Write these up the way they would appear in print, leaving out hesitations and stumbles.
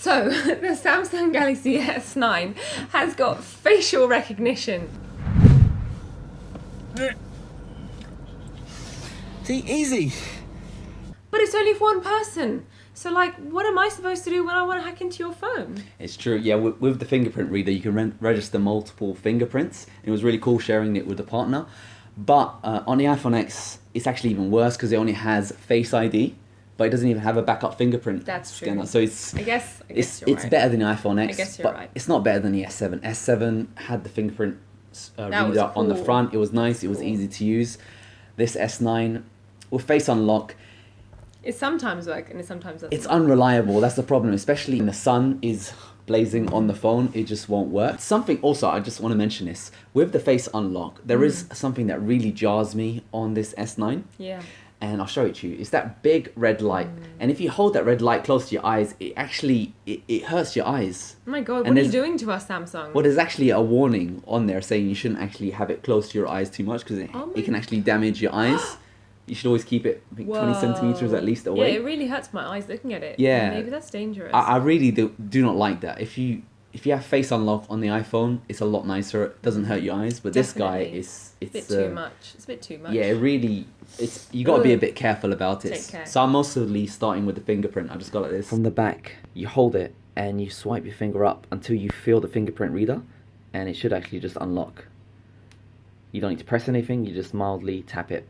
So, the Samsung Galaxy S9 has got facial recognition. See, easy. But it's only for one person. So, like, what am I supposed to do when I want to hack into your phone? It's true, yeah, with the fingerprint reader, you can register multiple fingerprints. It was really cool sharing it with a partner. But on the iPhone X, it's actually even worse because it only has Face ID, but it doesn't even have a backup fingerprint scanner. True. So it's I guess it's right. better than the iPhone X, I guess you're but right. it's not better than the S7. S7 had the fingerprint reader on the cool. front. It was nice. It was easy to use. This S9 with Face Unlock, It sometimes works and it sometimes doesn't. it's unreliable. That's the problem, especially when the sun is blazing on the phone. It just won't work. Something also, I just want to mention this. With the Face Unlock, there is something that really jars me on this S9. Yeah. And I'll show it to you. It's that big red light. And if you hold that red light close to your eyes, it actually, it hurts your eyes. Oh my god, And what are you doing to us, Samsung? Well, there's actually a warning on there saying you shouldn't actually have it close to your eyes too much because it can actually damage your eyes. You should always keep it, I think, 20 centimeters at least away. Yeah, it really hurts my eyes looking at it. Yeah. Maybe that's dangerous. I really do not like that. If you have Face Unlock on the iPhone, it's a lot nicer. It doesn't hurt your eyes. But Definitely. this guy, it's a bit too much. It's a bit too much. Yeah, it really, you got to be a bit careful about it. Take care. So I'm mostly starting with the fingerprint. I just got like this. From the back, you hold it and you swipe your finger up until you feel the fingerprint reader, and it should actually just unlock. You don't need to press anything. You just mildly tap it.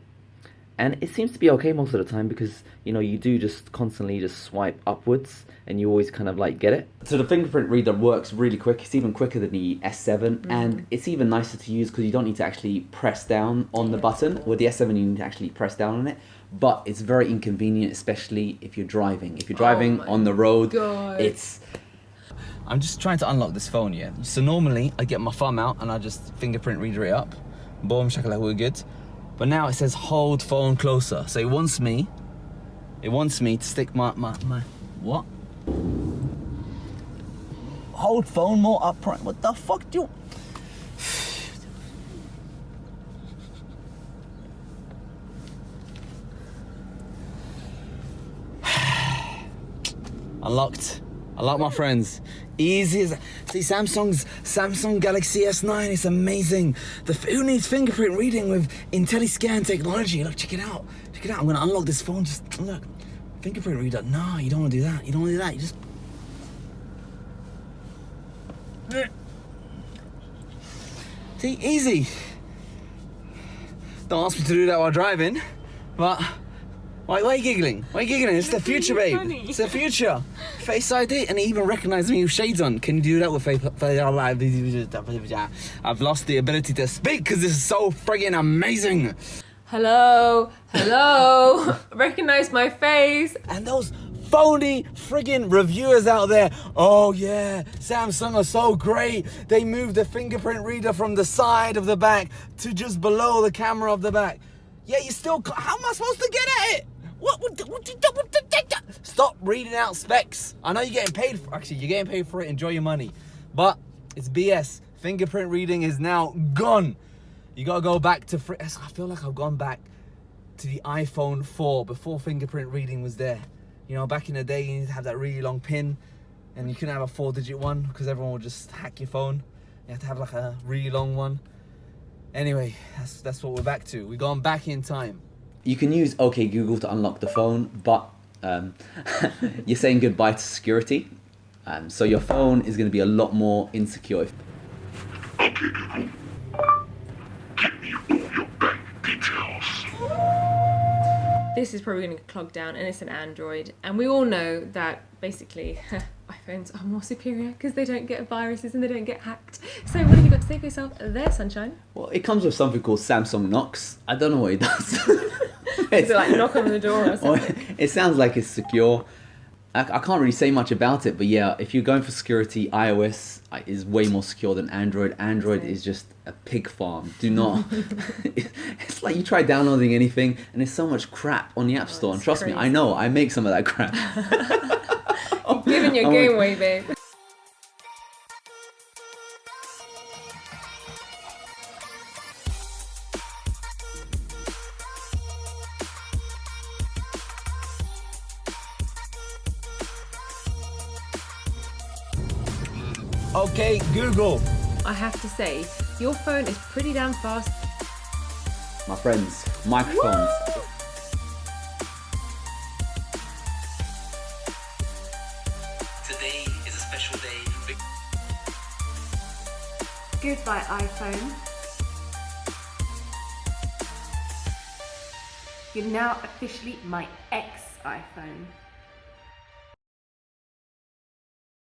And it seems to be okay most of the time because, you do just constantly just swipe upwards and you always kind of like get it. So the fingerprint reader works really quick. It's even quicker than the S7 and it's even nicer to use because you don't need to actually press down on the button. With the S7 you need to actually press down on it. But it's very inconvenient, especially if you're driving. If you're driving on the road, it's... I'm just trying to unlock this phone, yeah? So normally I get my thumb out and I just fingerprint reader it up. Boom, shakalaka, we're good. But now it says hold phone closer. So it wants me to stick my what? Hold phone more upright. What the fuck do you... Unlocked. Unlock my friends. Easy as... See, Samsung Galaxy S9, it's amazing. Who needs fingerprint reading with intelliscan technology? Look, check it out. Check it out. I'm gonna unlock this phone. Just look. Fingerprint reader. No, you don't wanna do that. You don't wanna do that. You just... See, easy. Don't ask me to do that while driving, but... Why are you giggling? Why are you giggling? It's the future, babe. Funny. It's the future. Face ID, and it even recognises me with shades on. Can you do that with Face? I've lost the ability to speak because this is so friggin' amazing. Hello? Recognise my face? And those phony friggin' reviewers out there. Oh yeah, Samsung are so great. They moved the fingerprint reader from the side of the back to just below the camera of the back. Yeah, you still. How am I supposed to get at it? Stop reading out specs. I know you're getting paid for. Actually, you're getting paid for it. Enjoy your money, but it's BS. Fingerprint reading is now gone. You gotta go back to. I feel like I've gone back to the iPhone 4 before fingerprint reading was there. Back in the day, you need to have that really long pin, and you couldn't have a 4-digit one because everyone would just hack your phone. You have to have like a really long one. Anyway, that's what we're back to. We've gone back in time. You can use OK Google to unlock the phone, but you're saying goodbye to security. So your phone is going to be a lot more insecure. OK Google, give me all your bank details. This is probably going to get clogged down, and it's an Android. And we all know that basically iPhones are more superior because they don't get viruses and they don't get hacked. So what have you got to say for yourself there, sunshine? Well, it comes with something called Samsung Knocks. I don't know what it does. Is it like knock on the door or something? It sounds like it's secure. I can't really say much about it, but yeah, if you're going for security, iOS is way more secure than Android. Android is just a pig farm. Do not... It's like you try downloading anything and there's so much crap on the App Store. And trust me, I know, I make some of that crap. You're giving your game away, babe. Okay, Google. I have to say, your phone is pretty damn fast. My friends, microphones. Today is a special day. Goodbye, iPhone. You're now officially my ex-iPhone.